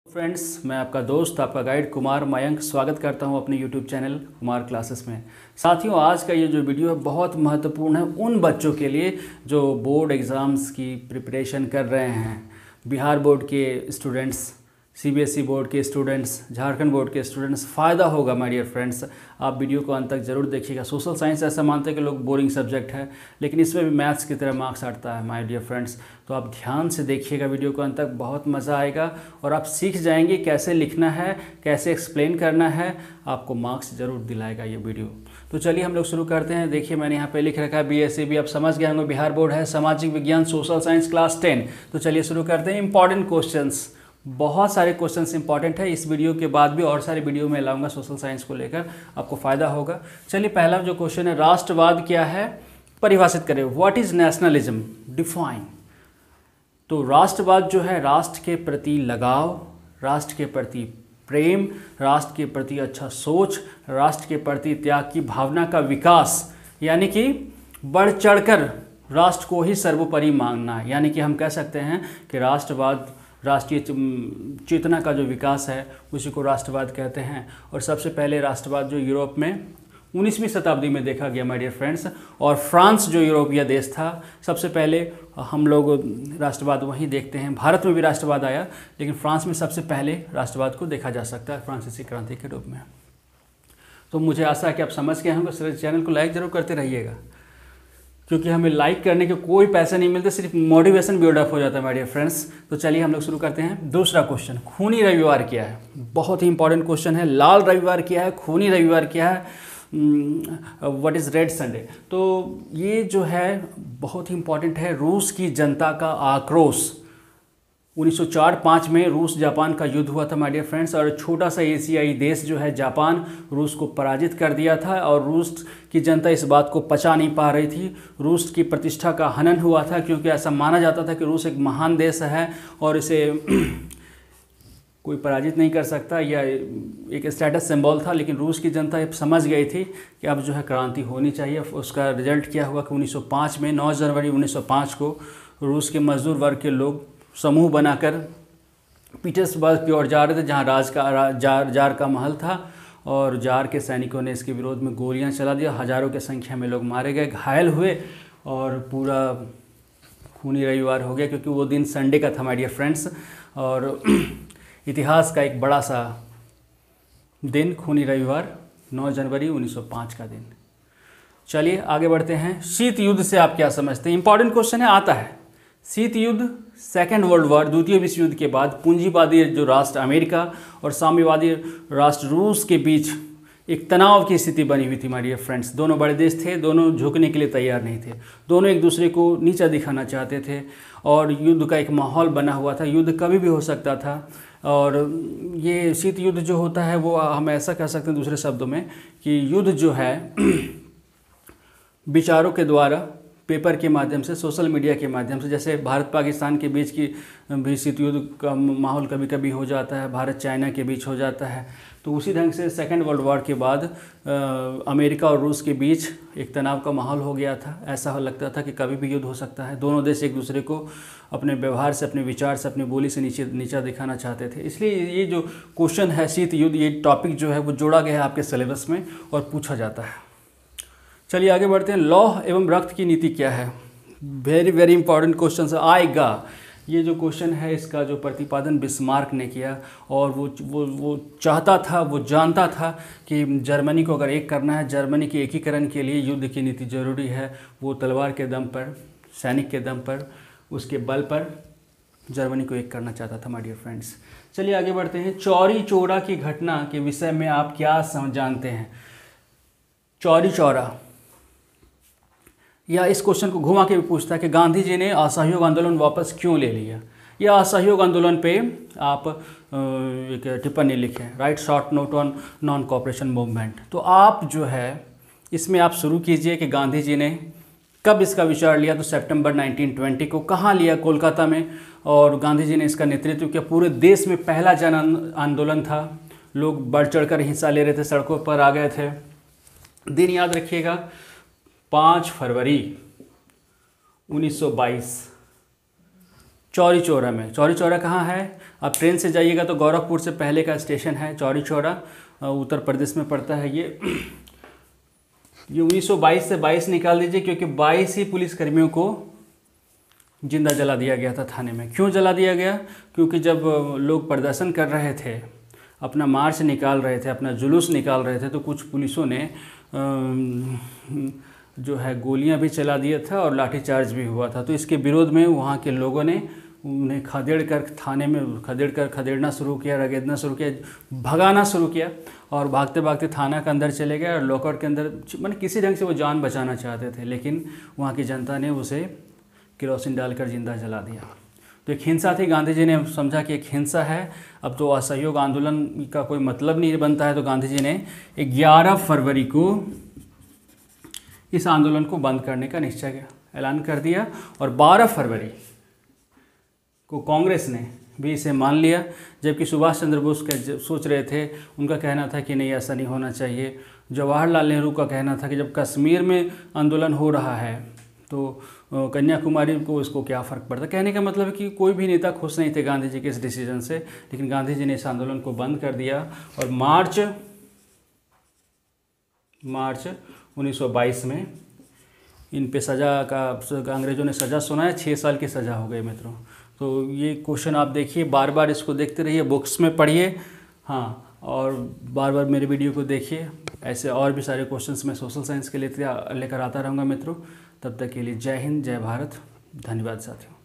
Friends, मैं आपका दोस्त आपका गाइड कुमार मयंक स्वागत करता हूं अपने यूट्यूब चैनल कुमार क्लासेस में। साथियों, आज का ये जो वीडियो है बहुत महत्वपूर्ण है उन बच्चों के लिए जो बोर्ड एग्ज़ाम्स की प्रिपरेशन कर रहे हैं। बिहार बोर्ड के स्टूडेंट्स, सीबीएसई बोर्ड के स्टूडेंट्स, झारखंड बोर्ड के स्टूडेंट्स, फ़ायदा होगा माय डियर फ्रेंड्स। आप वीडियो को अंत तक ज़रूर देखिएगा। सोशल साइंस ऐसा मानते हैं कि लोग बोरिंग सब्जेक्ट है, लेकिन इसमें भी मैथ्स की तरह मार्क्स आता है माय डियर फ्रेंड्स। तो आप ध्यान से देखिएगा वीडियो को अंत तक, बहुत मज़ा आएगा और आप सीख जाएंगे कैसे लिखना है, कैसे एक्सप्लेन करना है। आपको मार्क्स ज़रूर दिलाएगा ये वीडियो। तो चलिए हम लोग शुरू करते हैं। देखिए मैंने यहाँ पे लिख रखा है BSc, आप समझ गए होंगे बिहार बोर्ड है, सामाजिक विज्ञान सोशल साइंस क्लास 10। तो चलिए शुरू करते हैं। इंपॉर्टेंट क्वेश्चंस, बहुत सारे क्वेश्चंस इंपॉर्टेंट है। इस वीडियो के बाद भी और सारे वीडियो में लाऊंगा सोशल साइंस को लेकर, आपको फ़ायदा होगा। चलिए पहला जो क्वेश्चन है, राष्ट्रवाद क्या है, परिभाषित करें। What is nationalism, define. तो राष्ट्रवाद जो है, राष्ट्र के प्रति लगाव, राष्ट्र के प्रति प्रेम, राष्ट्र के प्रति अच्छा सोच, राष्ट्र के प्रति त्याग की भावना का विकास, यानी कि बढ़ चढ़कर राष्ट्र को ही सर्वोपरि मानना है। यानी कि हम कह सकते हैं कि राष्ट्रवाद, राष्ट्रीय चेतना का जो विकास है उसी को राष्ट्रवाद कहते हैं। और सबसे पहले राष्ट्रवाद जो यूरोप में 19वीं शताब्दी में देखा गया माय डियर फ्रेंड्स। और फ्रांस जो यूरोपीय देश था, सबसे पहले हम लोग राष्ट्रवाद वहीं देखते हैं। भारत में भी राष्ट्रवाद आया, लेकिन फ्रांस में सबसे पहले राष्ट्रवाद को देखा जा सकता है फ्रांसीसी क्रांति के रूप में। तो मुझे आशा है कि आप समझ गए होंगे। चैनल को लाइक ज़रूर करते रहिएगा, क्योंकि हमें लाइक करने के कोई पैसे नहीं मिलते, सिर्फ मोटिवेशन बिल्डअप हो जाता है माय डियर फ्रेंड्स। तो चलिए हम लोग शुरू करते हैं। दूसरा क्वेश्चन, खूनी रविवार क्या है। बहुत ही इंपॉर्टेंट क्वेश्चन है। लाल रविवार क्या है, खूनी रविवार क्या है, व्हाट इज़ रेड संडे। तो ये जो है बहुत ही इंपॉर्टेंट है। रूस की जनता का आक्रोश। 1904-05 में रूस जापान का युद्ध हुआ था माय डियर फ्रेंड्स, और छोटा सा एशियाई देश जो है जापान, रूस को पराजित कर दिया था। और रूस की जनता इस बात को पचा नहीं पा रही थी। रूस की प्रतिष्ठा का हनन हुआ था, क्योंकि ऐसा माना जाता था कि रूस एक महान देश है और इसे कोई पराजित नहीं कर सकता, या एक स्टेटस सिंबल था। लेकिन रूस की जनता समझ गई थी कि अब जो है क्रांति होनी चाहिए। उसका रिजल्ट क्या हुआ कि 1905 में 9 जनवरी 1905 को रूस के मजदूर वर्ग के लोग समूह बनाकर पीटर्सबर्ग की ओर जा रहे थे, जहाँ जार का महल था। और जार के सैनिकों ने इसके विरोध में गोलियां चला दिया। हज़ारों की संख्या में लोग मारे गए, घायल हुए, और पूरा खूनी रविवार हो गया, क्योंकि वो दिन संडे का था माय डियर फ्रेंड्स। और इतिहास का एक बड़ा सा दिन, खूनी रविवार, 9 जनवरी 1905 का दिन। चलिए आगे बढ़ते हैं। शीत युद्ध से आप क्या समझते हैं। इंपॉर्टेंट क्वेश्चन है, आता है। शीत युद्ध, सेकेंड वर्ल्ड वॉर, द्वितीय विश्व युद्ध के बाद पूंजीवादी जो राष्ट्र अमेरिका और साम्यवादी राष्ट्र रूस के बीच एक तनाव की स्थिति बनी हुई थी माय डियर फ्रेंड्स। दोनों बड़े देश थे, दोनों झुकने के लिए तैयार नहीं थे, दोनों एक दूसरे को नीचा दिखाना चाहते थे, और युद्ध का एक माहौल बना हुआ था। युद्ध कभी भी हो सकता था। और ये शीत युद्ध जो होता है वो हम ऐसा कह सकते हैं दूसरे शब्दों में कि युद्ध जो है विचारों के द्वारा, पेपर के माध्यम से, सोशल मीडिया के माध्यम से, जैसे भारत पाकिस्तान के बीच की भी शीत युद्ध का माहौल कभी कभी हो जाता है, भारत चाइना के बीच हो जाता है। तो उसी ढंग से सेकेंड वर्ल्ड वॉर के बाद अमेरिका और रूस के बीच एक तनाव का माहौल हो गया था। ऐसा लगता था कि कभी भी युद्ध हो सकता है। दोनों देश एक दूसरे को अपने व्यवहार से, अपने विचार से, अपनी बोली से नीचा दिखाना चाहते थे। इसलिए ये जो क्वेश्चन है शीत युद्ध, ये टॉपिक जो है वो जोड़ा गया है आपके सिलेबस में और पूछा जाता है। चलिए आगे बढ़ते हैं। लौह एवं रक्त की नीति क्या है। वेरी वेरी इंपॉर्टेंट क्वेश्चन आएगा। ये जो क्वेश्चन है इसका जो प्रतिपादन बिस्मार्क ने किया, और वो चाहता था, वो जानता था कि जर्मनी को अगर एक करना है, जर्मनी के एकीकरण के लिए युद्ध की नीति जरूरी है। वो तलवार के दम पर, सैनिक के दम पर, उसके बल पर जर्मनी को एक करना चाहता था माय डियर फ्रेंड्स। चलिए आगे बढ़ते हैं। चौरी चौरा की घटना के विषय में आप क्या जानते हैं। चौरी चौरा, या इस क्वेश्चन को घुमा के भी पूछता है कि गांधी जी ने असहयोग आंदोलन वापस क्यों ले लिया। या असहयोग आंदोलन पे आप एक टिप्पणी लिखें, right short note on non cooperation movement. तो आप जो है इसमें आप शुरू कीजिए कि गांधी जी ने कब इसका विचार लिया। तो सितंबर 1920 को। कहाँ लिया, कोलकाता में। और गांधी जी ने इसका नेतृत्व किया। पूरे देश में पहला जन आंदोलन था, लोग बढ़ चढ़ कर हिस्सा ले रहे थे, सड़कों पर आ गए थे। दिन याद रखिएगा, 5 फरवरी 1922। चौरी चौरा में। चौरी चौरा कहाँ है? आप ट्रेन से जाइएगा तो गोरखपुर से पहले का स्टेशन है चौरी चौरा, उत्तर प्रदेश में पड़ता है ये। 1922 से 22 निकाल दीजिए, क्योंकि 22 ही पुलिसकर्मियों को जिंदा जला दिया गया था थाने में। क्यों जला दिया गया? क्योंकि जब लोग प्रदर्शन कर रहे थे, अपना मार्च निकाल रहे थे, अपना जुलूस निकाल रहे थे, तो कुछ पुलिसों ने जो है गोलियां भी चला दिया था और लाठीचार्ज भी हुआ था। तो इसके विरोध में वहाँ के लोगों ने उन्हें खदेड़ कर थाने में खदेड़ना शुरू किया, रगेदना शुरू किया, भगाना शुरू किया, और भागते भागते थाना के अंदर चले गए और लॉकर के अंदर, मैंने किसी ढंग से वो जान बचाना चाहते थे, लेकिन वहाँ की जनता ने उसे केरोसिन डालकर जिंदा जला दिया। तो एक हिंसा थी। गांधी जी ने समझा कि एक हिंसा है, अब तो असहयोग आंदोलन का कोई मतलब नहीं बनता है, तो गांधी जी ने 11 फरवरी को इस आंदोलन को बंद करने का निश्चय ऐलान कर दिया, और 12 फरवरी को कांग्रेस ने भी इसे मान लिया। जबकि सुभाष चंद्र बोस सोच रहे थे, उनका कहना था कि नहीं, ऐसा नहीं होना चाहिए। जवाहरलाल नेहरू का कहना था कि जब कश्मीर में आंदोलन हो रहा है तो कन्याकुमारी को इसको क्या फ़र्क पड़ता। कहने का मतलब है कि कोई भी नेता खुश नहीं थे गांधी जी के इस डिसीजन से, लेकिन गांधी जी ने इस आंदोलन को बंद कर दिया, और मार्च 1922 में इन पे सज़ा का, अंग्रेज़ों ने सज़ा सुनाया, 6 साल की सज़ा हो गई मित्रों। तो ये क्वेश्चन आप देखिए, बार बार इसको देखते रहिए, बुक्स में पढ़िए, हाँ, और बार बार मेरे वीडियो को देखिए। ऐसे और भी सारे क्वेश्चंस मैं सोशल साइंस के लिए लेकर आता रहूँगा मित्रों। तब तक के लिए जय हिंद, जय भारत, धन्यवाद साथियों।